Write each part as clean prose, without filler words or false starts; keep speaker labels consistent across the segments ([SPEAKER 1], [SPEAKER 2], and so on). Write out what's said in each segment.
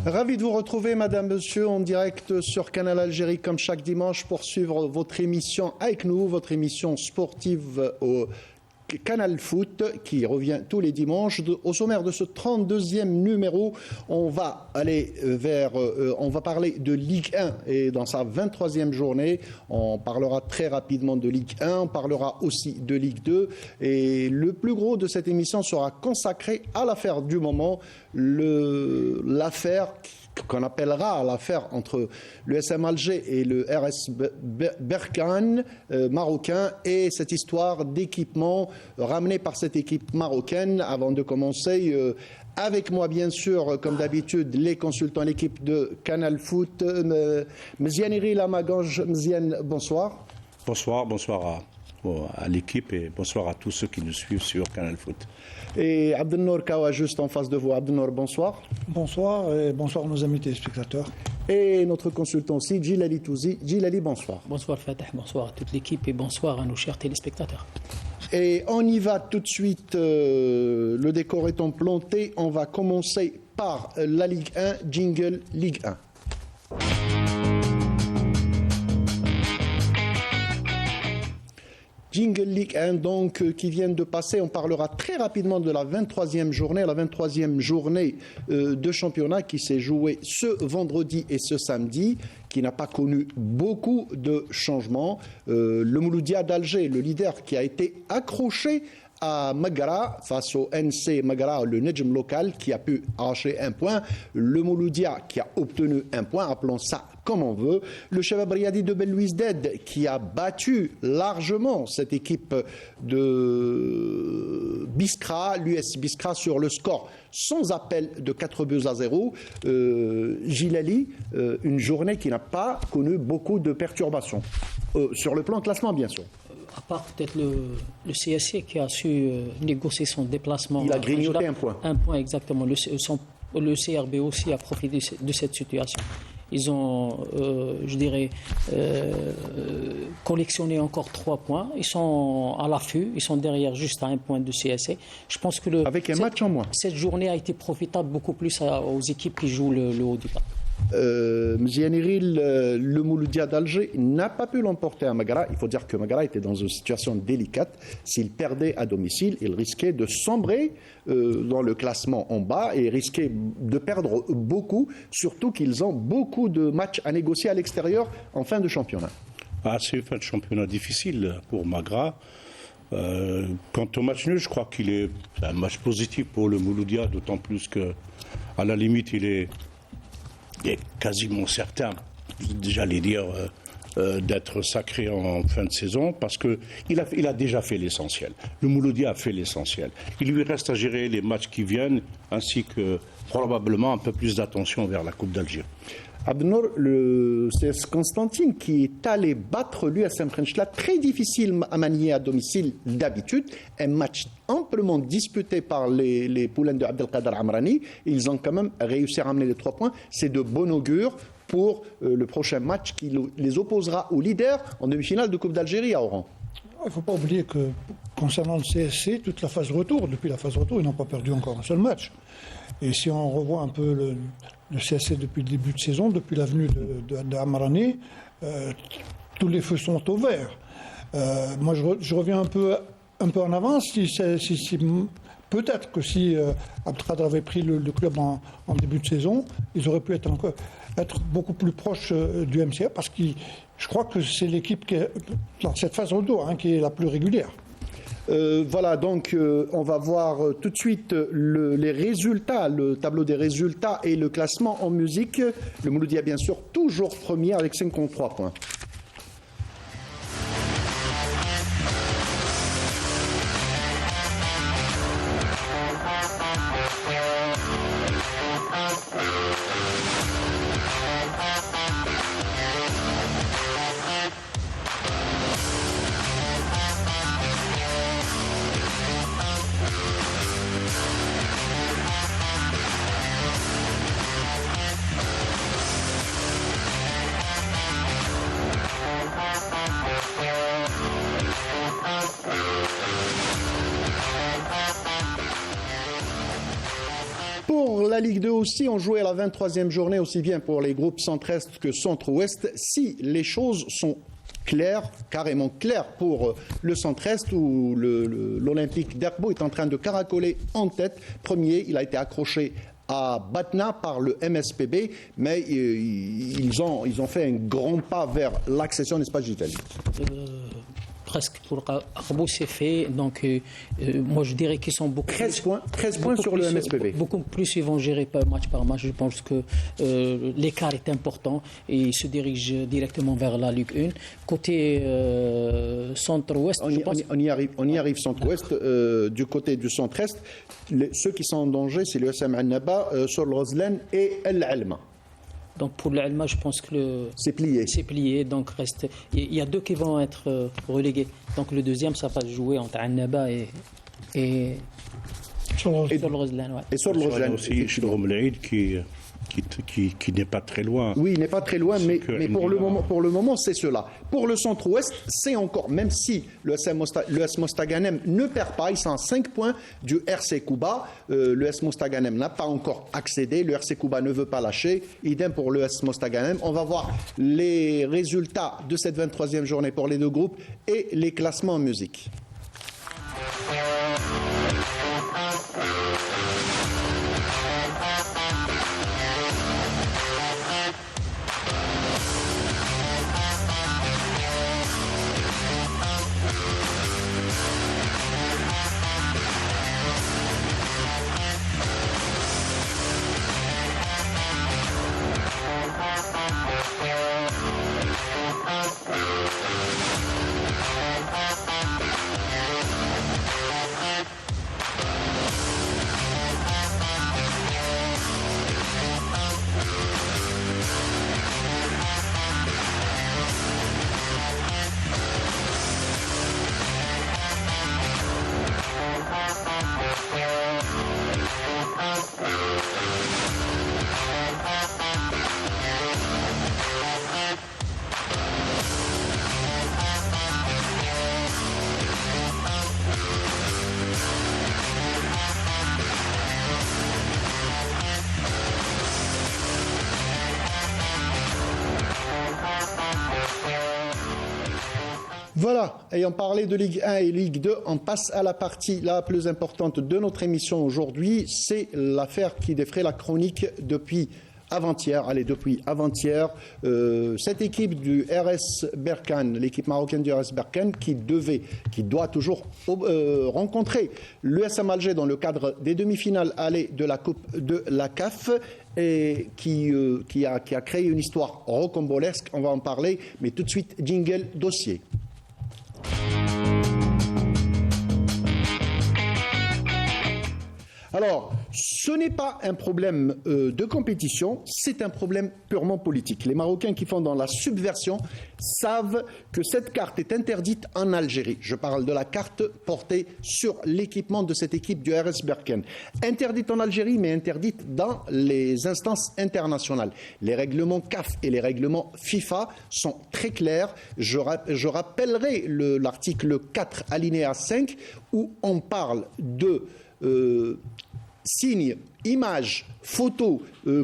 [SPEAKER 1] Ravi de vous retrouver, Madame, Monsieur, en direct sur Canal Algérie, comme chaque dimanche, pour suivre votre émission avec nous, votre émission sportive au Canal Foot, qui revient tous les dimanches. Au sommaire de ce 32e numéro, on va aller on va parler de Ligue 1 et dans sa 23e journée, on parlera très rapidement de Ligue 1, on parlera aussi de Ligue 2 et le plus gros de cette émission sera consacré à l'affaire du moment, l'affaire qu'on appellera l'affaire entre l'USM Alger et le RS Berkane marocain et cette histoire d'équipement ramenée par cette équipe marocaine. Avant de commencer, avec moi bien sûr, comme d'habitude, les consultants, l'équipe de Canal Foot. Mziane Iril Amagange, Mziane, bonsoir.
[SPEAKER 2] Bonsoir à l'équipe et bonsoir à tous ceux qui nous suivent sur Canal Foot.
[SPEAKER 1] Et Abdelnour Kawa, juste en face de vous. Abdelnour, bonsoir.
[SPEAKER 3] Bonsoir et bonsoir nos amis téléspectateurs.
[SPEAKER 1] Et notre consultant aussi, Djilali Touzi. Djilali, bonsoir.
[SPEAKER 4] Bonsoir Fatah, bonsoir à toute l'équipe et bonsoir à nos chers téléspectateurs.
[SPEAKER 1] Et on y va tout de suite, le décor étant planté, on va commencer par la Ligue 1, jingle Ligue 1. Jingle Ligue 1 donc qui viennent de passer, on parlera très rapidement de la 23e journée, de championnat qui s'est jouée ce vendredi et ce samedi, qui n'a pas connu beaucoup de changements. Le Mouloudia d'Alger, le leader qui a été accroché à Magara face au NC Magara, le Nejm local qui a pu arracher un point, le Mouloudia qui a obtenu un point, appelons ça comme on veut, le Shabab Riadi de Belouizdad qui a battu largement cette équipe de Biskra, l'US Biskra sur le score sans appel de 4-0. Djilali, une journée qui n'a pas connu beaucoup de perturbations, sur le plan classement bien sûr.
[SPEAKER 4] À part peut-être le CSC qui a su négocier son déplacement.
[SPEAKER 1] Il a grignoté un point.
[SPEAKER 4] Un point exactement. Le CRB aussi a profité de cette situation. Ils ont, collectionné encore 3 points. Ils sont à l'affût. Ils sont derrière juste à un point de CSC. Je pense que
[SPEAKER 1] avec un match en moins.
[SPEAKER 4] Cette journée a été profitable beaucoup plus aux équipes qui jouent le haut du tableau.
[SPEAKER 1] Mziane Iril, le Mouloudia d'Alger n'a pas pu l'emporter à Magara. Il faut dire que Magara était dans une situation délicate. S'il perdait à domicile, il risquait de sombrer dans le classement en bas et risquait de perdre beaucoup, surtout qu'ils ont beaucoup de matchs à négocier à l'extérieur en fin de championnat.
[SPEAKER 2] C'est une fin de championnat difficile pour Magara. Quant au match nul, je crois qu'il est un match positif pour le Mouloudia, d'autant plus qu'à la limite, il est quasiment certain, j'allais dire, d'être sacré en fin de saison parce qu'il a déjà fait l'essentiel. Le Mouloudia a fait l'essentiel. Il lui reste à gérer les matchs qui viennent ainsi que probablement un peu plus d'attention vers la Coupe d'Algérie.
[SPEAKER 1] Abdenour, le CS Constantine qui est allé battre l'USM Khenchela, très difficile à manier à domicile d'habitude, un match amplement disputé par les poulains de Abdelkader Amrani, ils ont quand même réussi à ramener les 3 points, c'est de bon augure pour le prochain match qui les opposera au leader en demi-finale de Coupe d'Algérie à Oran.
[SPEAKER 3] Il ne faut pas oublier que concernant le CSC, toute la phase retour, depuis la phase retour, ils n'ont pas perdu encore un seul match. Et si on revoit un peu le CSC depuis le début de saison, depuis l'avenue de Amrani, tous les feux sont au vert. Moi, je reviens un peu en avance. Peut-être que si Abdelkader avait pris le club en début de saison, ils auraient pu être beaucoup plus proches du MCA, parce que je crois que c'est l'équipe qui est dans cette phase retour qui est la plus régulière.
[SPEAKER 1] Voilà, donc on va voir tout de suite les résultats, le tableau des résultats et le classement en musique. Le Mouloudia, bien sûr, toujours premier avec 53 points. la Ligue 2 aussi, on jouait à la 23e journée aussi bien pour les groupes centre-est que centre-ouest. Si les choses sont claires, carrément claires pour le centre-est où l'Olympique d'Erbo est en train de caracoler en tête. Premier, il a été accroché à Batna par le MSPB, mais ils ont fait un grand pas vers l'accession, n'est-ce pas, Gilles?
[SPEAKER 4] Presque pour Arbo, c'est fait. Donc, moi, je dirais qu'ils sont beaucoup
[SPEAKER 1] 13 points sur le
[SPEAKER 4] plus,
[SPEAKER 1] MSPB.
[SPEAKER 4] Beaucoup plus, ils vont gérer match par match. Je pense que l'écart est important et ils se dirigent directement vers la Ligue 1. Côté centre-ouest,
[SPEAKER 1] on y arrive centre-ouest. Du côté du centre-est, ceux qui sont en danger, c'est le SM Annaba, Sol Roslan et El Alma.
[SPEAKER 4] donc pour l'Alma, je pense que
[SPEAKER 1] C'est plié.
[SPEAKER 4] c'est plié. Donc il y a deux qui vont être relégués. Donc le deuxième, ça va se jouer entre Annaba et
[SPEAKER 3] Sur le-
[SPEAKER 4] Sol Roslan. Ouais.
[SPEAKER 1] Et Sol
[SPEAKER 2] Il y a
[SPEAKER 1] Roslan.
[SPEAKER 2] aussi Shlomo Laïd qui n'est pas très loin.
[SPEAKER 1] Oui, il n'est pas très loin, mais
[SPEAKER 2] que
[SPEAKER 1] pour
[SPEAKER 2] Ndima-
[SPEAKER 1] le moment, c'est cela. Pour le centre-ouest, c'est encore, même si le S Mostaganem ne perd pas, ils sont à 5 points du RC Kuba. Le S Mostaganem n'a pas encore accédé, le RC Kuba ne veut pas lâcher. Idem pour le S Mostaganem. On va voir les résultats de cette 23e journée pour les deux groupes et les classements en musique. Voilà, ayant parlé de Ligue 1 et Ligue 2, on passe à la partie la plus importante de notre émission aujourd'hui. C'est l'affaire qui défraie la chronique depuis avant-hier. Cette équipe du RS Berkane, l'équipe marocaine du RS Berkane, qui doit toujours rencontrer l'USM Alger dans le cadre des demi-finales allées de la Coupe de la CAF, et qui a créé une histoire rocambolesque. On va en parler, mais tout de suite, jingle dossier. Alors, ce n'est pas un problème de compétition, c'est un problème purement politique. Les Marocains qui font dans la subversion savent que cette carte est interdite en Algérie. Je parle de la carte portée sur l'équipement de cette équipe du RS Berkane. Interdite en Algérie, mais interdite dans les instances internationales. Les règlements CAF et les règlements FIFA sont très clairs. Je rappellerai l'article 4, alinéa 5, où on parle de signes, images, photos,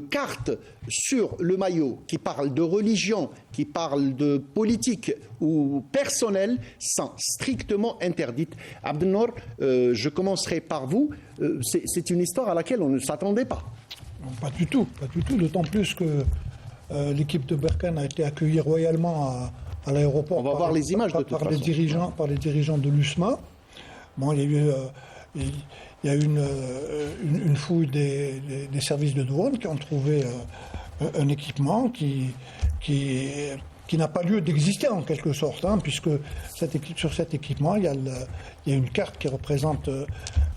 [SPEAKER 1] cartes sur le maillot qui parlent de religion, qui parlent de politique ou personnelle sont strictement interdites. Abdelnour, je commencerai par vous. C'est une histoire à laquelle on ne s'attendait pas.
[SPEAKER 3] Non, pas du tout, d'autant plus que l'équipe de Berkane a été accueillie royalement à l'aéroport.
[SPEAKER 1] On va voir les images de toute façon.
[SPEAKER 3] Par les dirigeants de l'USMA. Bon, il y a eu une fouille des services de douane qui ont trouvé un équipement qui n'a pas lieu d'exister en quelque sorte, hein, puisque sur cet équipement, il y a une carte qui représente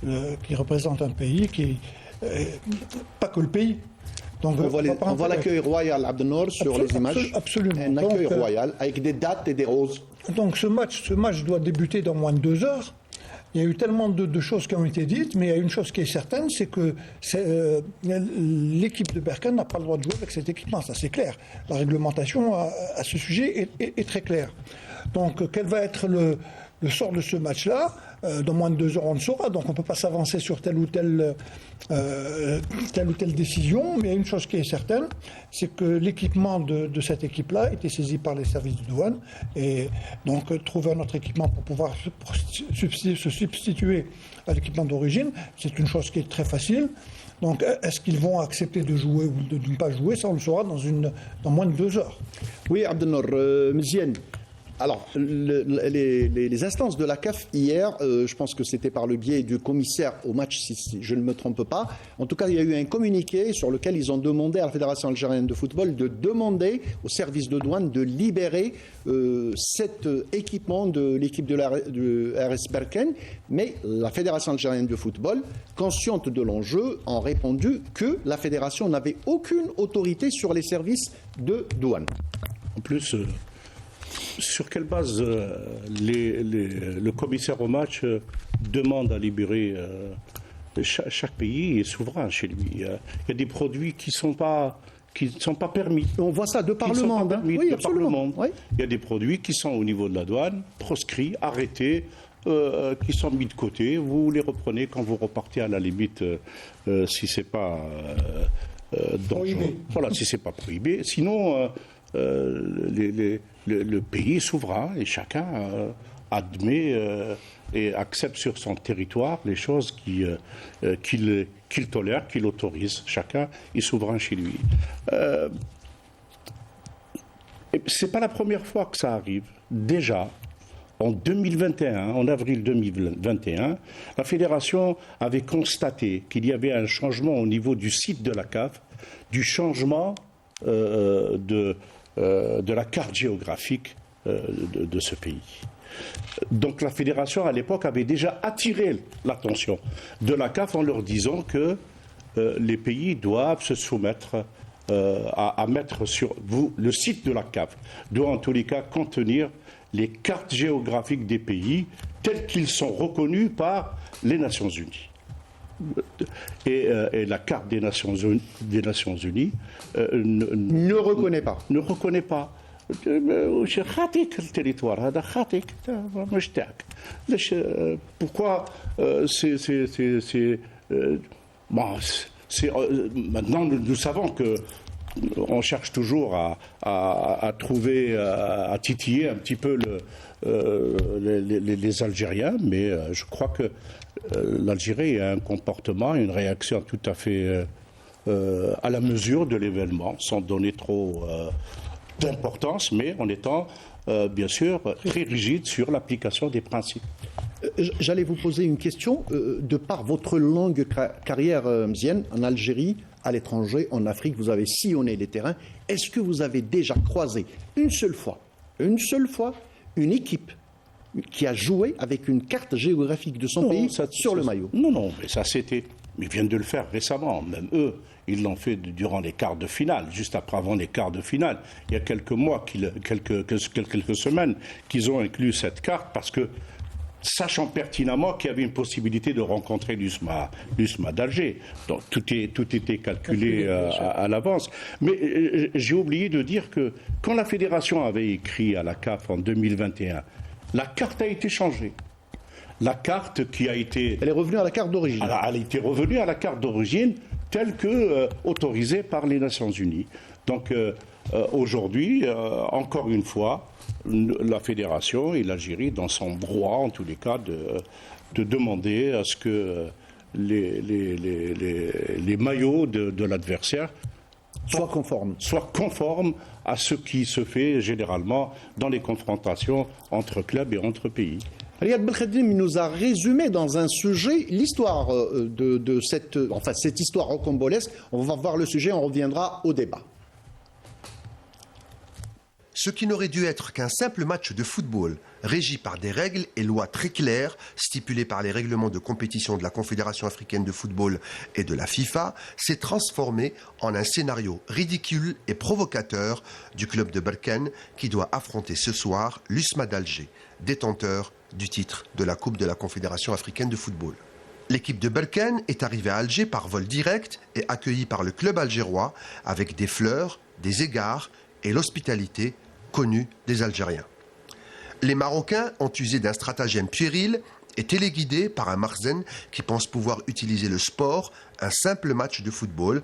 [SPEAKER 3] un pays, pas que le pays. Donc,
[SPEAKER 1] on voit l'accueil royal, Abdelnour, sur les images.
[SPEAKER 3] Absolument.
[SPEAKER 1] Un accueil royal avec des dates et des roses.
[SPEAKER 3] Donc ce match doit débuter dans moins de 2 heures. Il y a eu tellement de choses qui ont été dites, mais il y a une chose qui est certaine, c'est que l'équipe de Berkane n'a pas le droit de jouer avec cet équipement, ça c'est clair. La réglementation à ce sujet est très claire. Donc, quel va être le sort de ce match-là? Dans moins de 2 heures, on le saura. Donc, on ne peut pas s'avancer sur telle ou telle décision. Mais il y a une chose qui est certaine, c'est que l'équipement de cette équipe-là était saisi par les services de douane. Et donc, trouver un autre équipement pour pouvoir se substituer à l'équipement d'origine, c'est une chose qui est très facile. Donc, est-ce qu'ils vont accepter de jouer ou de ne pas jouer? Ça, on le saura dans moins de 2 heures.
[SPEAKER 1] Oui, Abdelnour, Mziane. Alors, les instances de la CAF hier, je pense que c'était par le biais du commissaire au match, si je ne me trompe pas. En tout cas, il y a eu un communiqué sur lequel ils ont demandé à la Fédération algérienne de football de demander au service de douane de libérer cet équipement de l'équipe de RS Berkane. Mais la Fédération algérienne de football, consciente de l'enjeu, a répondu que la Fédération n'avait aucune autorité sur les services de douane.
[SPEAKER 2] En plus, sur quelle base le commissaire au match demande à libérer chaque pays est souverain chez lui. Il y a des produits qui ne sont pas permis.
[SPEAKER 1] On voit ça de par le monde.
[SPEAKER 2] Oui, absolument. Oui. Il y a des produits qui sont au niveau de la douane, proscrits, arrêtés, qui sont mis de côté. Vous les reprenez quand vous repartez à la limite, si c'est pas dangereux. Voilà, si c'est pas prohibé. Sinon, le pays est souverain et chacun admet et accepte sur son territoire les choses qu'il tolère, qu'il autorise. Chacun est souverain chez lui. C'est pas la première fois que ça arrive. Déjà, en 2021, en avril 2021, la Fédération avait constaté qu'il y avait un changement au niveau du site de la CAF, du changement de la carte géographique de ce pays. Donc la Fédération, à l'époque, avait déjà attiré l'attention de la CAF en leur disant que les pays doivent se soumettre à mettre sur vous. Le site de la CAF doit en tous les cas contenir les cartes géographiques des pays tels qu'ils sont reconnus par les Nations Unies. Et la carte des Nations Unies
[SPEAKER 1] ne reconnaît pas.
[SPEAKER 2] Ne reconnaît pas. Pourquoi maintenant nous savons que on cherche toujours à trouver, à titiller un petit peu les Algériens, mais je crois que l'Algérie a un comportement, une réaction tout à fait à la mesure de l'événement, sans donner trop d'importance, mais en étant bien sûr très rigide sur l'application des principes.
[SPEAKER 1] J'allais vous poser une question. De par votre longue carrière, Mziane, en Algérie, à l'étranger, en Afrique, vous avez sillonné les terrains. Est-ce que vous avez déjà croisé une seule fois, une équipe qui a joué avec une carte géographique de son pays sur le maillot?
[SPEAKER 2] Non, mais ça c'était... Ils viennent de le faire récemment, même eux. Ils l'ont fait durant les quarts de finale, juste avant les quarts de finale. Il y a quelques mois, quelques semaines, qu'ils ont inclus cette carte parce que, sachant pertinemment qu'il y avait une possibilité de rencontrer l'USMA d'Alger. Donc tout était calculé à l'avance. Mais j'ai oublié de dire que quand la Fédération avait écrit à la CAF en 2021, la carte a été changée. La carte qui a été...
[SPEAKER 1] Elle est revenue à la carte d'origine.
[SPEAKER 2] Elle a été revenue à la carte d'origine telle que autorisée par les Nations Unies. Donc aujourd'hui, encore une fois, la Fédération et l'Algérie, dans son droit, en tous les cas, de demander à ce que les maillots de l'adversaire
[SPEAKER 1] soient
[SPEAKER 2] conformes à ce qui se fait généralement dans les confrontations entre clubs et entre pays.
[SPEAKER 1] Riyad Belkhedim nous a résumé dans un sujet l'histoire de cette histoire rocambolesque. On va voir le sujet, on reviendra au débat.
[SPEAKER 5] Ce qui n'aurait dû être qu'un simple match de football, régi par des règles et lois très claires, stipulées par les règlements de compétition de la Confédération africaine de football et de la FIFA, s'est transformé en un scénario ridicule et provocateur du club de Berkane qui doit affronter ce soir l'USMA d'Alger, détenteur du titre de la Coupe de la Confédération africaine de football. L'équipe de Berkane est arrivée à Alger par vol direct et accueillie par le club algérois avec des fleurs, des égards et l'hospitalité connue des Algériens. Les Marocains ont usé d'un stratagème puéril et téléguidés par un Marzen qui pense pouvoir utiliser le sport, un simple match de football,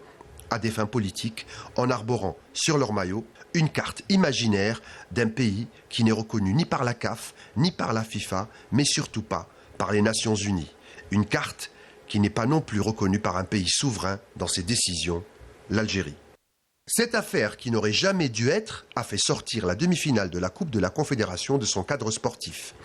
[SPEAKER 5] à des fins politiques, en arborant sur leur maillot une carte imaginaire d'un pays qui n'est reconnu ni par la CAF, ni par la FIFA, mais surtout pas par les Nations Unies. Une carte qui n'est pas non plus reconnue par un pays souverain dans ses décisions, l'Algérie. Cette affaire, qui n'aurait jamais dû être, a fait sortir la demi-finale de la Coupe de la Confédération de son cadre sportif.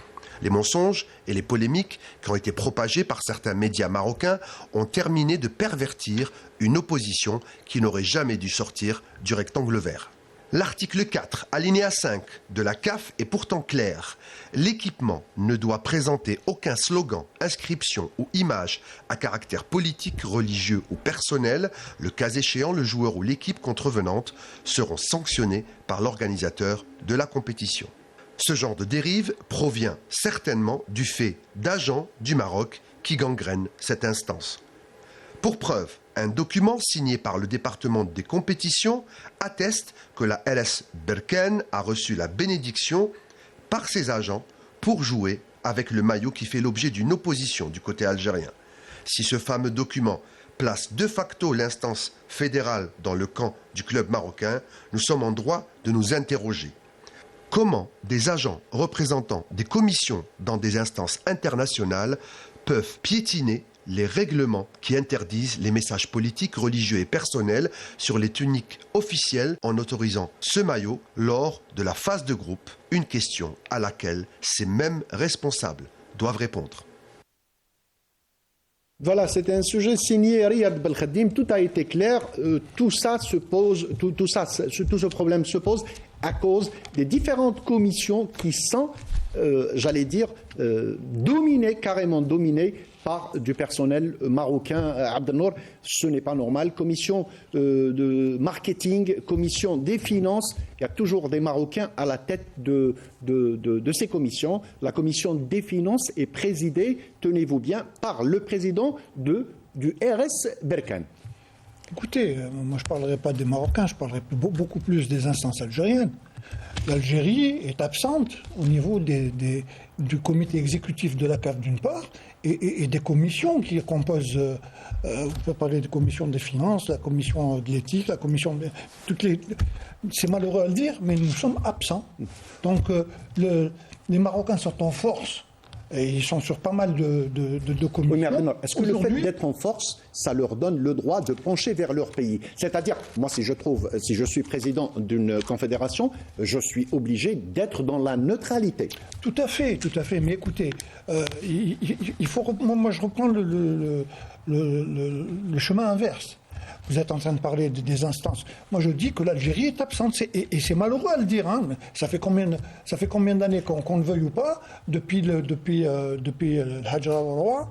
[SPEAKER 5] Les mensonges et les polémiques qui ont été propagés par certains médias marocains ont terminé de pervertir une opposition qui n'aurait jamais dû sortir du rectangle vert. L'article 4, alinéa 5 de la CAF est pourtant clair. L'équipement ne doit présenter aucun slogan, inscription ou image à caractère politique, religieux ou personnel. Le cas échéant, le joueur ou l'équipe contrevenante seront sanctionnés par l'organisateur de la compétition. Ce genre de dérive provient certainement du fait d'agents du Maroc qui gangrènent cette instance. Pour preuve, un document signé par le département des compétitions atteste que la LS Berkane a reçu la bénédiction par ses agents pour jouer avec le maillot qui fait l'objet d'une opposition du côté algérien. Si ce fameux document place de facto l'instance fédérale dans le camp du club marocain, nous sommes en droit de nous interroger. Comment des agents représentant des commissions dans des instances internationales peuvent piétiner les règlements qui interdisent les messages politiques, religieux et personnels sur les tuniques officielles en autorisant ce maillot lors de la phase de groupe, une question à laquelle ces mêmes responsables doivent répondre.
[SPEAKER 1] Voilà, c'était un sujet signé Riyad Belkhadim. Tout a été clair. Tout ce problème se pose à cause des différentes commissions qui sont, carrément dominées par du personnel marocain. Abdelnour, ce n'est pas normal. Commission de marketing, commission des finances, il y a toujours des Marocains à la tête de ces commissions. La commission des finances est présidée, tenez-vous bien, par le président du RS Berkane.
[SPEAKER 3] Écoutez, moi je ne parlerai pas des Marocains, je parlerai beaucoup plus des instances algériennes. L'Algérie est absente au niveau du comité exécutif de la CAF d'une part et des commissions qui composent, vous pouvez parler des commissions des finances, la commission de l'éthique, la commission de... c'est malheureux à le dire, mais nous sommes absents. Donc les Marocains sont en force. Et ils sont sur pas mal de commissions.
[SPEAKER 1] Oui, mais est-ce que le fait d'être en force, ça leur donne le droit de pencher vers leur pays? C'est-à-dire, moi, si je suis président d'une confédération, je suis obligé d'être dans la neutralité.
[SPEAKER 3] Tout à fait. Mais écoutez, il faut. Moi, je reprends le chemin inverse. Vous êtes en train de parler des instances. Moi, je dis que l'Algérie est absente. Et c'est malheureux à le dire. Hein. Ça fait combien d'années qu'on le veuille ou pas, depuis le Hajj al-Roi,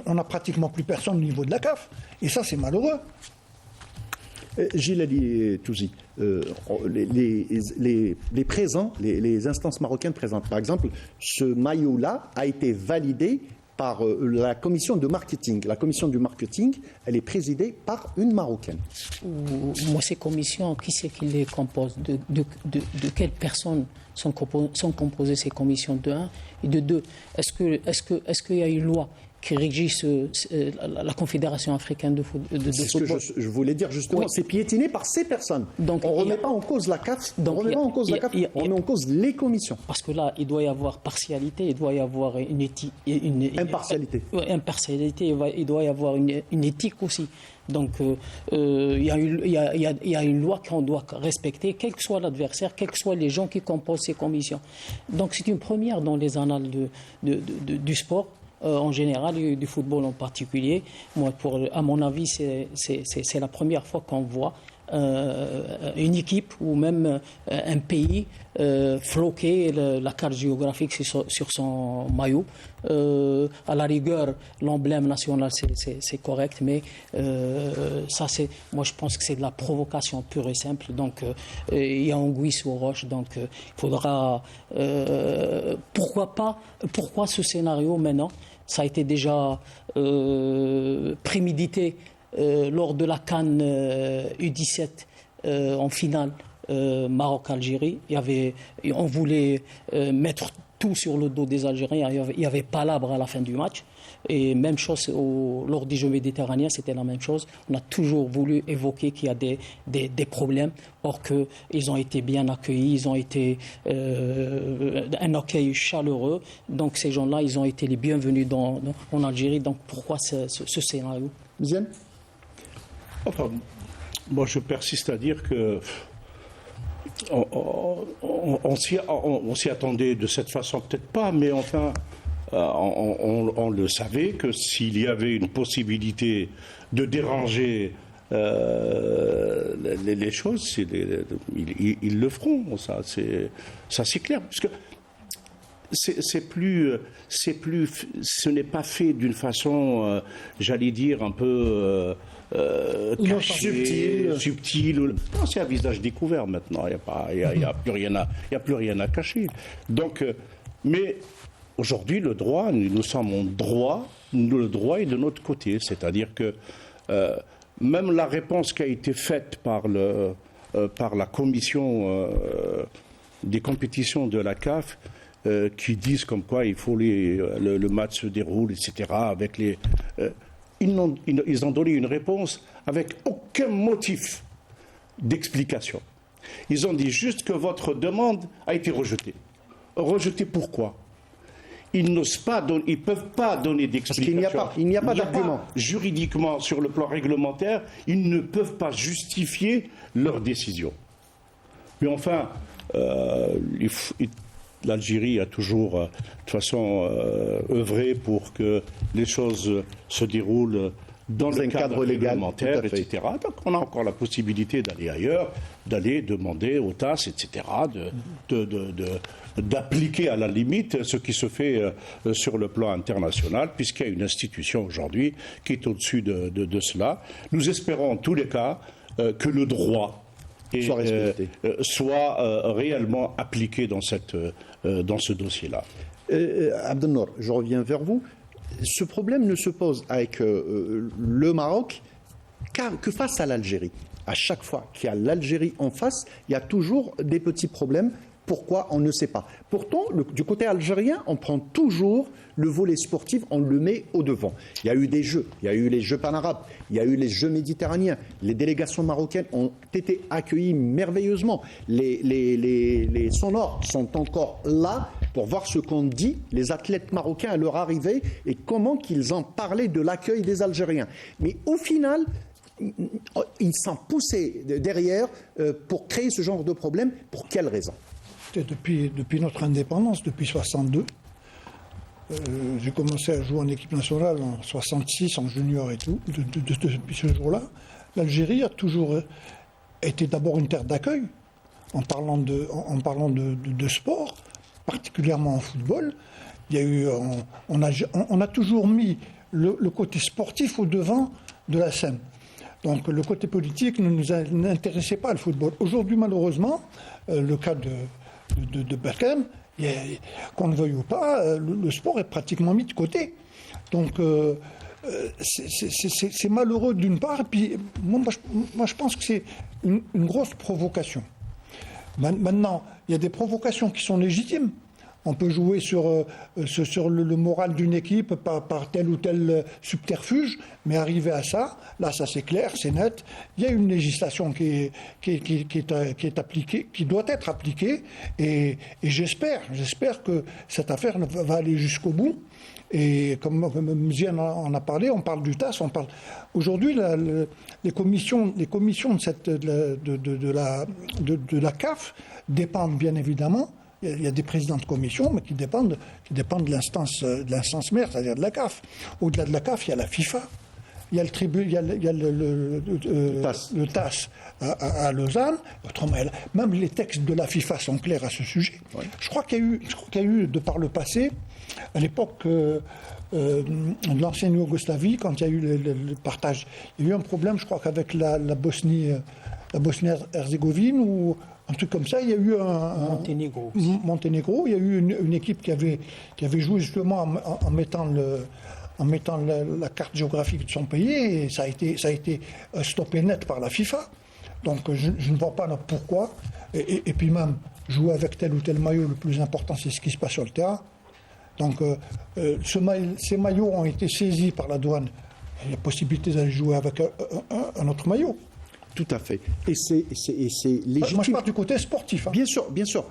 [SPEAKER 3] on n'a pratiquement plus personne au niveau de la CAF. Et ça, c'est malheureux.
[SPEAKER 1] Gilles Ali Touzi, les instances marocaines présentes, par exemple, ce maillot-là a été validé par la commission de marketing. La commission du marketing, elle est présidée par une Marocaine.
[SPEAKER 4] Moi, ces commissions, qui c'est qui les compose? De quelles personnes sont composées ces commissions? De 1 et de 2. Est-ce qu'il y a une loi qui régit la Confédération africaine de football?
[SPEAKER 1] C'est ce que je voulais dire justement, oui. C'est piétiné par ces personnes. Donc, on ne remet pas en cause la CAF, on remet en cause les commissions.
[SPEAKER 4] Parce que là, il doit y avoir partialité, il doit y avoir
[SPEAKER 1] impartialité.
[SPEAKER 4] Impartialité, il doit y avoir une éthique aussi. Donc, il y a une loi qu'on doit respecter, quel que soit l'adversaire, quels que soient les gens qui composent ces commissions. Donc, c'est une première dans les annales du sport. En général et du football en particulier. Moi, à mon avis, c'est la première fois qu'on voit une équipe ou même un pays floquer la carte géographique sur son maillot. À la rigueur, l'emblème national, c'est correct, mais moi, je pense que c'est de la provocation pure et simple. Donc, il y a anguille sous roche. Donc, il faudra... pourquoi ce scénario maintenant? Ça a été déjà prémédité lors de la CAN U17 en finale Maroc-Algérie, on voulait mettre tout sur le dos des Algériens. Il n'y avait pas l'arbre à la fin du match. Et même chose lors des Jeux méditerranéens, c'était la même chose. On a toujours voulu évoquer qu'il y a des problèmes, or qu'ils ont été bien accueillis, ils ont été un accueil chaleureux. Donc ces gens-là, ils ont été les bienvenus en Algérie. Donc pourquoi ce scénario?
[SPEAKER 1] Deuxième.
[SPEAKER 2] Enfin, moi je persiste à dire que on s'y attendait de cette façon, peut-être pas, mais enfin, on le savait que s'il y avait une possibilité de déranger les choses, ils le feront. Ça c'est clair, puisque ce n'est pas fait d'une façon, j'allais dire, un peu caché, subtil. Non, c'est un visage découvert maintenant. Il n'y a plus rien à cacher. Donc, mais aujourd'hui, le droit, nous sommes en droit. Le droit est de notre côté, c'est-à-dire que même la réponse qui a été faite par la commission des compétitions de la CAF, qui disent comme quoi il faut le match se déroule, etc. Avec ils ont donné une réponse avec aucun motif d'explication. Ils ont dit juste que votre demande a été rejetée. Rejetée pourquoi? Ils n'osent pas ils peuvent pas donner d'explication.
[SPEAKER 1] Parce qu'il n'y a pas d'argument.
[SPEAKER 2] Juridiquement, sur le plan réglementaire, ils ne peuvent pas justifier leur décision. Mais enfin, l'Algérie a toujours, de toute façon, œuvré pour que les choses se déroulent dans le cadre réglementaire, etc. Donc on a encore la possibilité d'aller ailleurs, d'aller demander au TAS, etc., d'appliquer à la limite ce qui se fait sur le plan international, puisqu'il y a une institution aujourd'hui qui est au-dessus de cela. Nous espérons en tous les cas que le droit soit réellement appliqué dans ce dossier-là.
[SPEAKER 1] Abdelnour, je reviens vers vous. Ce problème ne se pose avec le Maroc que face à l'Algérie. À chaque fois qu'il y a l'Algérie en face, il y a toujours des petits problèmes. Pourquoi? On ne sait pas. Pourtant, du côté algérien, on prend toujours le volet sportif, on le met au devant. Il y a eu des jeux, il y a eu les Jeux panarabes, il y a eu les Jeux méditerranéens. Les délégations marocaines ont été accueillies merveilleusement. Les sonores sont encore là pour voir ce qu'ont dit les athlètes marocains à leur arrivée et comment qu'ils ont parlé de l'accueil des Algériens. Mais au final, ils sont poussés derrière pour créer ce genre de problème. Pour quelle raison?
[SPEAKER 3] Depuis notre indépendance, depuis 62, j'ai commencé à jouer en équipe nationale en 66, en junior et tout. Depuis ce jour-là, l'Algérie a toujours été d'abord une terre d'accueil, en parlant de sport, particulièrement en football. Il y a eu, on a toujours mis le côté sportif au devant de la scène. Donc le côté politique ne nous intéressait pas, le football. Aujourd'hui, malheureusement, le cas de Beckham, qu'on ne veuille ou pas, le sport est pratiquement mis de côté. Donc c'est malheureux d'une part, et puis moi je pense que c'est une grosse provocation. Maintenant, il y a des provocations qui sont légitimes. On peut jouer sur le moral d'une équipe par tel ou tel subterfuge, mais arriver à ça, là, ça c'est clair, c'est net. Il y a une législation qui est appliquée, qui doit être appliquée, et j'espère que cette affaire va aller jusqu'au bout. Et comme Mziane en a parlé, on parle du TAS, aujourd'hui les commissions de la CAF dépendent bien évidemment. Il y a des présidents de commission, mais qui dépendent de l'instance mère, c'est-à-dire de la CAF. Au-delà de la CAF, il y a la FIFA, il y a le TAS à Lausanne. Autrement, même les textes de la FIFA sont clairs à ce sujet. Oui. Je crois qu'il y a eu, de par le passé, à l'époque de l'ancienne Yougoslavie, quand il y a eu le partage, il y a eu un problème, je crois qu'avec la Bosnie-Herzégovine, ou un truc comme ça, il y a eu Monténégro, il y a eu une équipe qui avait joué justement en mettant la carte géographique de son pays, et ça a été stoppé net par la FIFA. Donc je ne vois pas pourquoi. Et puis même, jouer avec tel ou tel maillot, le plus important, c'est ce qui se passe sur le terrain. Donc ces maillots ont été saisis par la douane. Il y a possibilité d'aller jouer avec un autre maillot.
[SPEAKER 1] Tout à fait. Et c'est légitime.
[SPEAKER 3] Moi, je parle du côté sportif. Hein.
[SPEAKER 1] Bien sûr, bien sûr.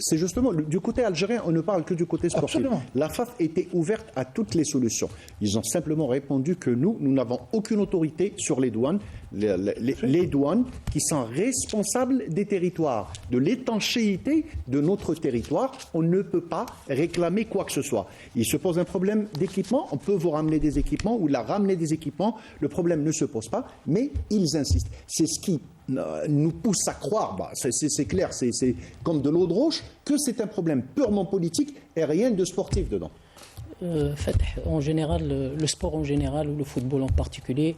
[SPEAKER 1] C'est justement du côté algérien, on ne parle que du côté sportif.
[SPEAKER 3] Absolument.
[SPEAKER 1] La FAF était ouverte à toutes les solutions. Ils ont simplement répondu que nous n'avons aucune autorité sur les douanes. Les douanes qui sont responsables des territoires, de l'étanchéité de notre territoire. On ne peut pas réclamer quoi que ce soit. Il se pose un problème d'équipement, on peut vous ramener des équipements ou la ramener des équipements. Le problème ne se pose pas, mais ils insistent. C'est ce qui nous pousse à croire, c'est clair, c'est comme de l'eau de roche, que c'est un problème purement politique et rien de sportif dedans.
[SPEAKER 4] En général, le sport en général ou le football en particulier,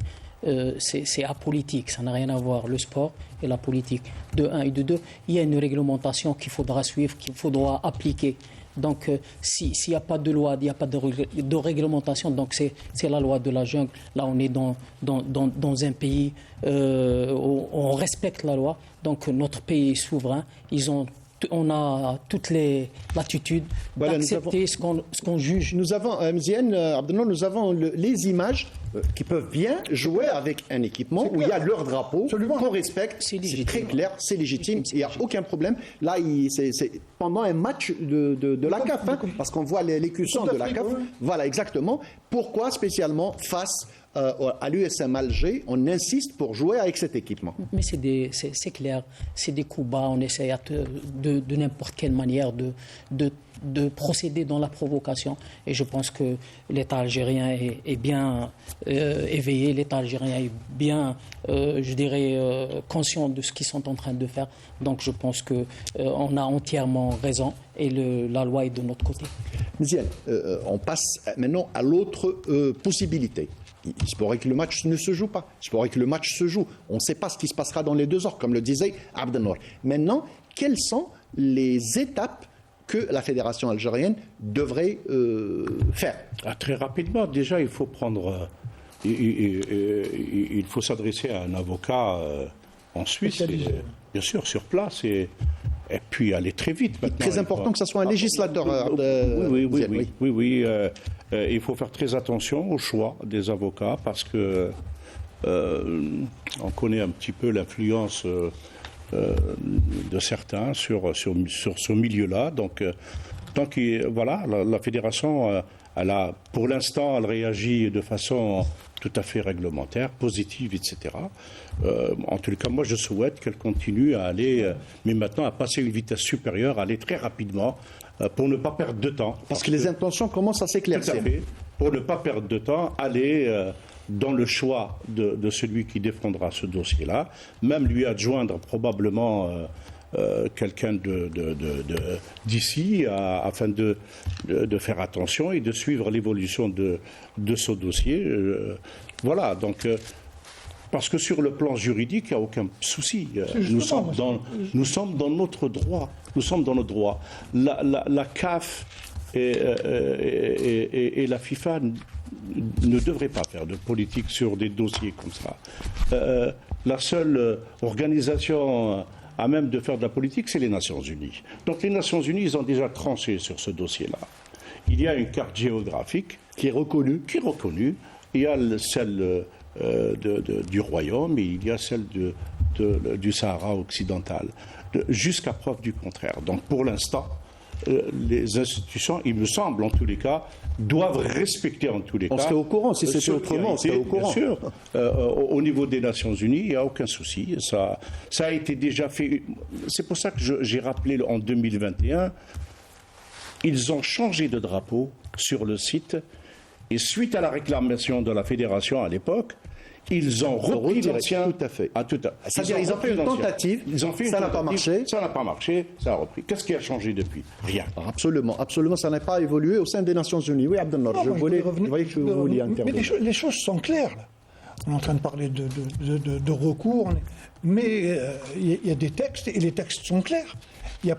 [SPEAKER 4] c'est apolitique, ça n'a rien à voir, le sport et la politique. De un et de deux, il y a une réglementation qu'il faudra suivre, qu'il faudra appliquer. Donc, s'il n'y a pas de loi, il n'y a pas de réglementation, donc c'est la loi de la jungle. Là, on est dans un pays où on respecte la loi. Donc, notre pays est souverain. On a toutes les latitudes d'accepter ce qu'on juge.
[SPEAKER 1] Nous avons, Mziane, Abdellah, nous avons les images qui peuvent bien jouer avec un équipement où il y a leur drapeau qu'on respecte. C'est très clair, c'est légitime, il n'y a aucun problème. Là, c'est pendant un match de la CAF, hein, parce qu'on voit l'écusson de la CAF. Voilà, exactement. Pourquoi spécialement face à l'USM Alger, on insiste pour jouer avec cet équipement?
[SPEAKER 4] Mais c'est clair, c'est des coups bas, on essaie de n'importe quelle manière de procéder dans la provocation. Et je pense que l'État algérien est bien éveillé, l'État algérien est bien, je dirais, conscient de ce qu'ils sont en train de faire. Donc je pense qu'on a entièrement raison et la loi est de notre côté.
[SPEAKER 1] Mziane, on passe maintenant à l'autre possibilité. Il se pourrait que le match ne se joue pas. Il se pourrait que le match se joue. On ne sait pas ce qui se passera dans les 2 heures, comme le disait Abdelnour. Maintenant, quelles sont les étapes que la fédération algérienne devrait faire?
[SPEAKER 2] Très rapidement, déjà, il faut prendre... il faut s'adresser à un avocat en Suisse, bien sûr, sur place, et puis aller très vite.
[SPEAKER 1] C'est très important que ce soit un législateur.
[SPEAKER 2] Oui. Il faut faire très attention au choix des avocats parce que on connaît un petit peu l'influence de certains sur ce milieu-là. Donc, voilà, la fédération, pour l'instant, elle réagit de façon tout à fait réglementaire, positive, etc. En tout cas, moi, je souhaite qu'elle continue à aller, mais maintenant à passer une vitesse supérieure, à aller très rapidement, pour ne pas perdre de temps.
[SPEAKER 1] Parce que les intentions commencent à s'éclaircir.
[SPEAKER 2] Tout à fait. Pour ne pas perdre de temps, aller dans le choix de celui qui défendra ce dossier-là, même lui adjoindre probablement quelqu'un d'ici afin de faire attention et de suivre l'évolution de ce dossier. Voilà, donc... parce que sur le plan juridique, il n'y a aucun souci. Nous sommes dans notre droit. Nous sommes dans notre droit. La CAF et la FIFA ne devraient pas faire de politique sur des dossiers comme ça. La seule organisation à même de faire de la politique, c'est les Nations Unies. Donc les Nations Unies, ils ont déjà tranché sur ce dossier-là. Il y a une carte géographique qui est reconnue. Il y a celle du Royaume et il y a celle du Sahara occidental, jusqu'à preuve du contraire. Donc pour l'instant, les institutions, il me semble en tous les cas, doivent respecter en tous les cas.
[SPEAKER 1] On serait au courant, si c'était autrement, on serait au courant.
[SPEAKER 2] Bien sûr, au niveau des Nations Unies, il n'y a aucun souci. Ça a été déjà fait. C'est pour ça que j'ai rappelé en 2021, ils ont changé de drapeau sur le site. Et suite à la réclamation de la fédération à l'époque, ils ont repris l'ancien.
[SPEAKER 1] Tout à fait.
[SPEAKER 2] C'est-à-dire,
[SPEAKER 1] ils ont fait une tentative. Ça n'a pas marché.
[SPEAKER 2] Ça n'a pas marché. Ça a repris. Qu'est-ce qui a changé depuis? Rien.
[SPEAKER 1] Absolument, ça n'a pas évolué au sein des Nations Unies. Oui, Abdelnour, je voyais que vous vouliez intervenir.
[SPEAKER 3] Mais les choses sont claires, là. On est en train de parler de recours, mais il y a des textes et les textes sont clairs. Il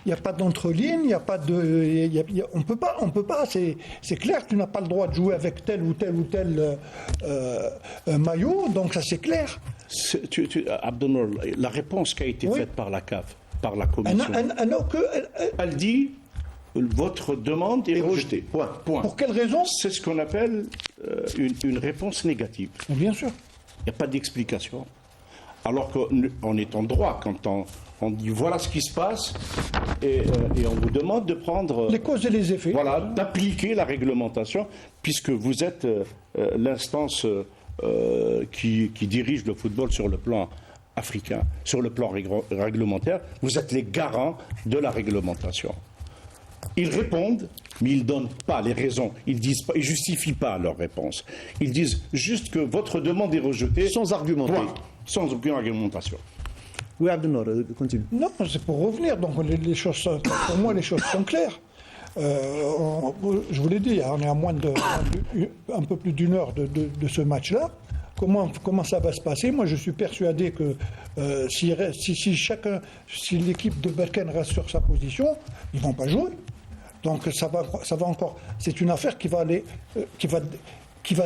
[SPEAKER 3] n'y a pas d'entre-ligne, il n'y a pas de. On peut pas. C'est clair que tu n'as pas le droit de jouer avec tel ou tel maillot, donc ça c'est clair.
[SPEAKER 2] Abdelnour, la réponse qui a été faite par la CAF, par la commission, elle dit votre demande est rejetée. Point.
[SPEAKER 3] Pour quelle raison?
[SPEAKER 2] C'est ce qu'on appelle une réponse négative.
[SPEAKER 3] Bien sûr.
[SPEAKER 2] Il n'y a pas d'explication. Alors qu'on est en droit quand on dit voilà ce qui se passe et on vous demande de prendre
[SPEAKER 3] les causes et les effets.
[SPEAKER 2] Voilà, d'appliquer la réglementation puisque vous êtes l'instance qui dirige le football sur le plan africain, sur le plan réglementaire. Vous êtes les garants de la réglementation. Ils répondent, mais ils ne donnent pas les raisons. Ils ne justifient pas leur réponse. Ils disent juste que votre demande est rejetée.
[SPEAKER 1] Sans argumenter.
[SPEAKER 2] Point. Sans aucune argumentation.
[SPEAKER 1] Oui, Abdelnour, continue.
[SPEAKER 3] Non, c'est pour revenir. Donc, pour moi, les choses sont claires. Je vous l'ai dit, on est à un peu plus d'une heure de ce match-là. Comment ça va se passer? Moi, je suis persuadé que si l'équipe de Berkane reste sur sa position, ils vont pas jouer. Donc ça va encore. C'est une affaire qui va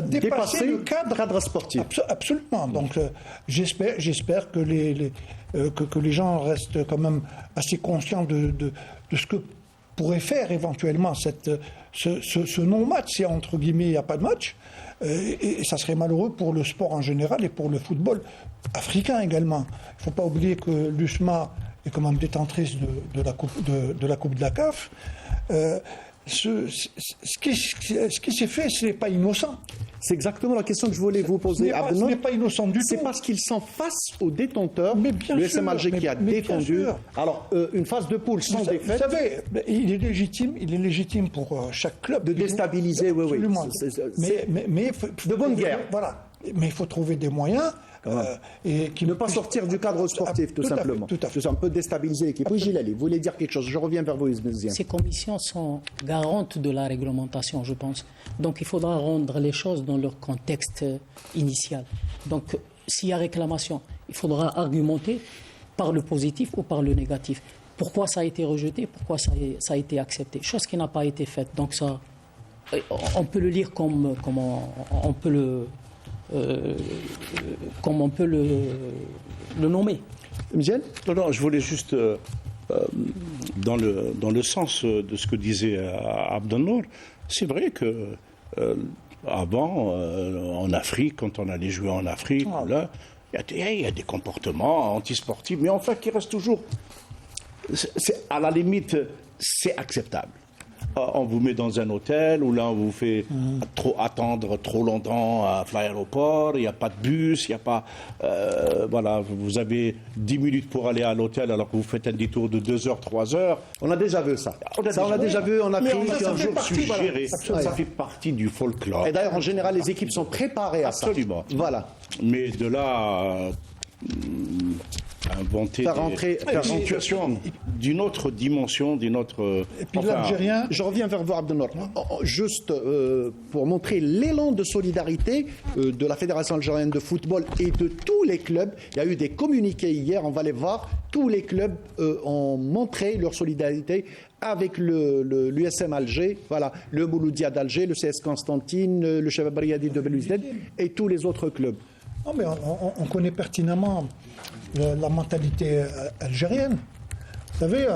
[SPEAKER 3] dépasser le cadre
[SPEAKER 1] sportif.
[SPEAKER 3] Absolument. Donc j'espère que les gens restent quand même assez conscients de ce que pourrait faire éventuellement ce non-match, si entre guillemets il n'y a pas de match. Et ça serait malheureux pour le sport en général et pour le football africain également. Il ne faut pas oublier que l'USMA est quand même détentrice de la Coupe de la CAF. Ce qui s'est fait, ce n'est pas innocent.
[SPEAKER 1] C'est exactement la question que je voulais vous poser,
[SPEAKER 3] Ce n'est pas innocent du tout.
[SPEAKER 1] C'est parce qu'ils sont face aux détenteurs, le SM Alger qui a
[SPEAKER 3] mais
[SPEAKER 1] défendu. Alors, une phase de poule sans défaite.
[SPEAKER 3] Vous savez, il est légitime pour chaque club
[SPEAKER 1] de déstabiliser, oui.
[SPEAKER 3] Mais
[SPEAKER 1] de bonne guerre.
[SPEAKER 3] Voilà. Mais il faut trouver des moyens.
[SPEAKER 1] Ne pas sortir du cadre sportif, tout simplement.
[SPEAKER 3] Tout à fait.
[SPEAKER 1] Un peu déstabiliser l'équipe. Oui, Gilali, vous voulez dire quelque chose? Je reviens vers vous, Ismaël.
[SPEAKER 4] Ces commissions sont garantes de la réglementation, je pense. Donc il faudra rendre les choses dans leur contexte initial. Donc s'il y a réclamation, il faudra argumenter par le positif ou par le négatif. Pourquoi ça a été rejeté? Pourquoi ça a été accepté? Chose qui n'a pas été faite. Donc ça, on peut le lire comme on peut le nommer.
[SPEAKER 1] Michel?
[SPEAKER 2] Non, je voulais juste, dans le sens de ce que disait Abdelnour, c'est vrai que avant, en Afrique, quand on allait jouer en Afrique, là, il y a des comportements antisportifs, mais en fait, qui restent toujours, à la limite, c'est acceptable. On vous met dans un hôtel où là on vous fait attendre trop longtemps à l'aéroport, il n'y a pas de bus, il n'y a pas... voilà, vous avez 10 minutes pour aller à l'hôtel alors que vous faites un détour de 2 heures, 3 heures.
[SPEAKER 1] On a déjà vu ça. On l'a déjà vu en Afrique.
[SPEAKER 2] Ça fait partie, ça fait partie du folklore.
[SPEAKER 1] Et d'ailleurs, en général, les équipes sont préparées à ça.
[SPEAKER 2] Absolument.
[SPEAKER 1] Voilà.
[SPEAKER 2] Mais de là... inventer des situations d'une autre dimension, d'une autre...
[SPEAKER 3] Et puis l'Algérien...
[SPEAKER 1] Je reviens vers vous, Abdelnour. Juste pour montrer l'élan de solidarité de la Fédération algérienne de football et de tous les clubs. Il y a eu des communiqués hier, on va les voir. Tous les clubs ont montré leur solidarité avec l'USM Alger, voilà, le Mouloudia d'Alger, le CS Constantine, le Shabab Riyadi de Belouizdad et tous les autres clubs.
[SPEAKER 3] Non, mais on connaît pertinemment la mentalité algérienne. Vous savez,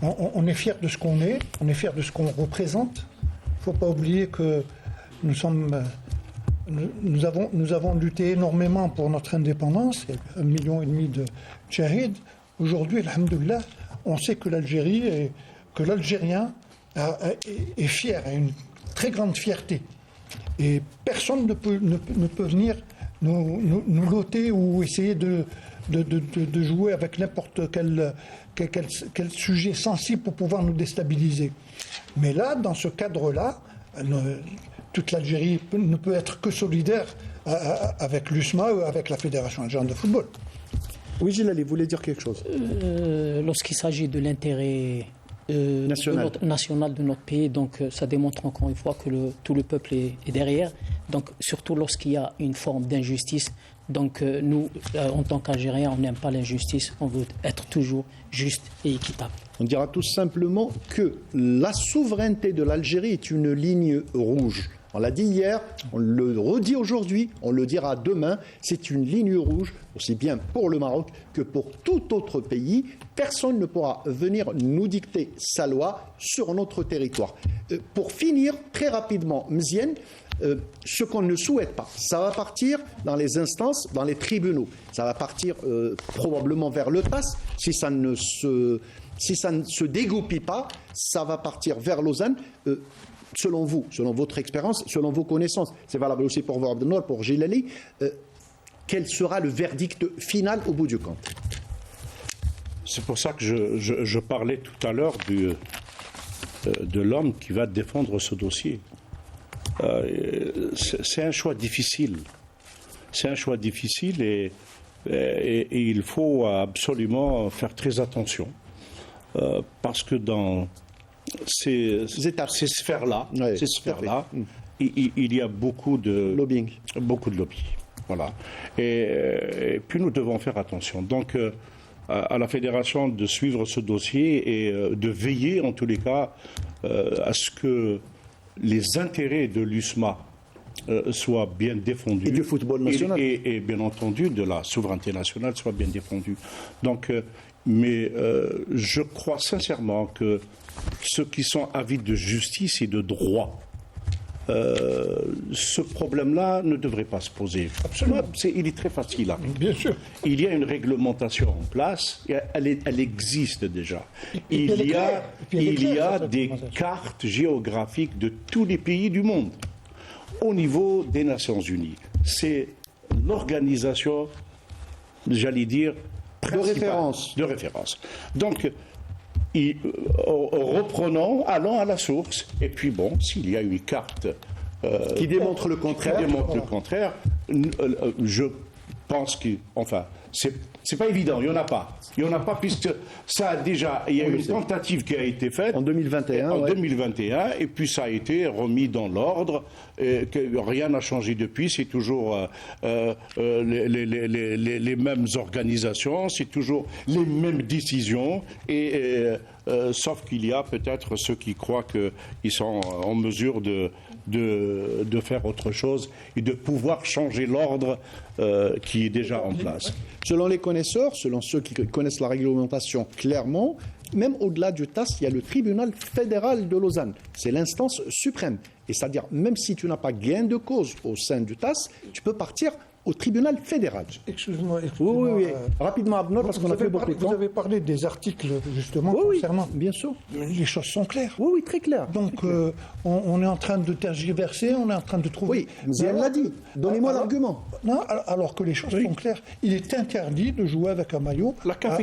[SPEAKER 3] on est fiers de ce qu'on est, on est fiers de ce qu'on représente. Il ne faut pas oublier que nous avons lutté énormément pour notre indépendance, 1,5 million de tchahids. Aujourd'hui, alhamdoulilah, on sait que l'Algérie, que l'Algérien est fier, a une très grande fierté. Et personne ne peut venir nous loter ou essayer de jouer avec n'importe quel sujet sensible pour pouvoir nous déstabiliser. Mais là, dans ce cadre-là, toute l'Algérie ne peut être que solidaire avec l'USMA ou avec la Fédération algérienne de football.
[SPEAKER 1] Oui, Gilali, vous voulez dire quelque chose?
[SPEAKER 4] Lorsqu'il s'agit de l'intérêt national de notre pays, donc ça démontre encore une fois que tout le peuple est derrière. Donc surtout lorsqu'il y a une forme d'injustice. Donc nous, en tant qu'Algériens, on n'aime pas l'injustice, on veut être toujours juste et équitable.
[SPEAKER 1] On dira tout simplement que la souveraineté de l'Algérie est une ligne rouge. On l'a dit hier, on le redit aujourd'hui, on le dira demain. C'est une ligne rouge, aussi bien pour le Maroc que pour tout autre pays. Personne ne pourra venir nous dicter sa loi sur notre territoire. Pour finir, très rapidement, Mzienne, ce qu'on ne souhaite pas, ça va partir dans les instances, dans les tribunaux. Ça va partir probablement vers le TAS. Si ça ne se dégoupille pas, ça va partir vers Lausanne. Selon vous, selon votre expérience, selon vos connaissances, c'est valable aussi pour Abdel Nour, pour Gilali, quel sera le verdict final au bout du compte?
[SPEAKER 2] C'est pour ça que je parlais tout à l'heure de l'homme qui va défendre ce dossier. C'est un choix difficile. C'est un choix difficile et il faut absolument faire très attention. Parce que dans ces sphères-là,
[SPEAKER 1] Ouais,
[SPEAKER 2] il y a beaucoup de
[SPEAKER 1] lobbying.
[SPEAKER 2] Voilà. Et puis nous devons faire attention. Donc à la fédération de suivre ce dossier et de veiller en tous les cas à ce que les intérêts de l'USMA soient bien défendus.
[SPEAKER 1] Et du football national.
[SPEAKER 2] Et bien entendu de la souveraineté nationale soient bien défendus. Donc, mais je crois sincèrement que ceux qui sont avides de justice et de droit, ce problème-là ne devrait pas se poser.
[SPEAKER 3] Absolument.
[SPEAKER 2] Il est très facile. Hein.
[SPEAKER 3] Bien sûr.
[SPEAKER 2] Il y a une réglementation en place, elle existe déjà. Il y a des cartes géographiques de tous les pays du monde au niveau des Nations Unies. C'est l'organisation, j'allais dire, principale, de référence. Donc, reprenons, allons à la source, et puis bon, s'il y a une carte
[SPEAKER 1] Qui démontre le contraire.
[SPEAKER 2] Je pense que, enfin, c'est pas évident, il n'y en a pas. Il n'y en a pas, puisque ça a déjà, il y a une tentative qui a été faite
[SPEAKER 1] En 2021.
[SPEAKER 2] en
[SPEAKER 1] ouais.
[SPEAKER 2] 2021, et puis ça a été remis dans l'ordre, que rien n'a changé depuis, c'est toujours les mêmes organisations, c'est toujours les mêmes décisions, sauf qu'il y a peut-être ceux qui croient qu'ils sont en mesure de faire autre chose et de pouvoir changer l'ordre qui est déjà en place.
[SPEAKER 1] Selon les connaisseurs, selon ceux qui connaissent la réglementation clairement, même au-delà du TAS, il y a le tribunal fédéral de Lausanne. C'est l'instance suprême. Et c'est-à-dire, même si tu n'as pas gain de cause au sein du TAS, tu peux partir au tribunal fédéral.
[SPEAKER 3] Excuse-moi.
[SPEAKER 1] Oui. Rapidement, Abnor, parce qu'on a fait beaucoup de temps.
[SPEAKER 3] Vous avez parlé des articles, justement,
[SPEAKER 1] Oui,
[SPEAKER 3] concernant.
[SPEAKER 1] bien sûr.
[SPEAKER 3] Les choses sont claires.
[SPEAKER 1] Oui, très clair.
[SPEAKER 3] Donc, on est en train de tergiverser, on est en train de trouver.
[SPEAKER 1] Oui, Mziane l'a dit. Donnez-moi
[SPEAKER 3] Alors-
[SPEAKER 1] l'argument.
[SPEAKER 3] Non, alors que les choses sont claires. Il est interdit de jouer avec un maillot.
[SPEAKER 2] La CAF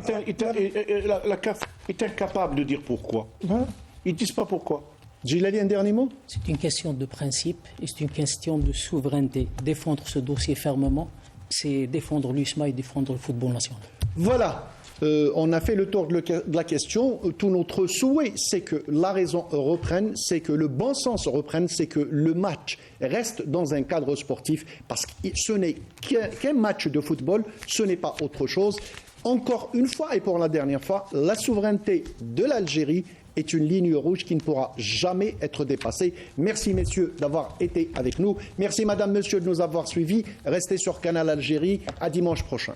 [SPEAKER 2] est incapable de dire pourquoi.
[SPEAKER 3] Voilà.
[SPEAKER 2] Ils ne disent pas pourquoi.
[SPEAKER 1] Gilali, un dernier mot?
[SPEAKER 4] C'est une question de principe et c'est une question de souveraineté. Défendre ce dossier fermement, c'est défendre l'USMA et défendre le football national.
[SPEAKER 1] Voilà. On a fait le tour de la question. Tout notre souhait, c'est que la raison reprenne, c'est que le bon sens reprenne, c'est que le match reste dans un cadre sportif, parce que ce n'est qu'un match de football, ce n'est pas autre chose. Encore une fois et pour la dernière fois, la souveraineté de l'Algérie est une ligne rouge qui ne pourra jamais être dépassée. Merci messieurs d'avoir été avec nous. Merci madame, monsieur de nous avoir suivis. Restez sur Canal Algérie. À dimanche prochain.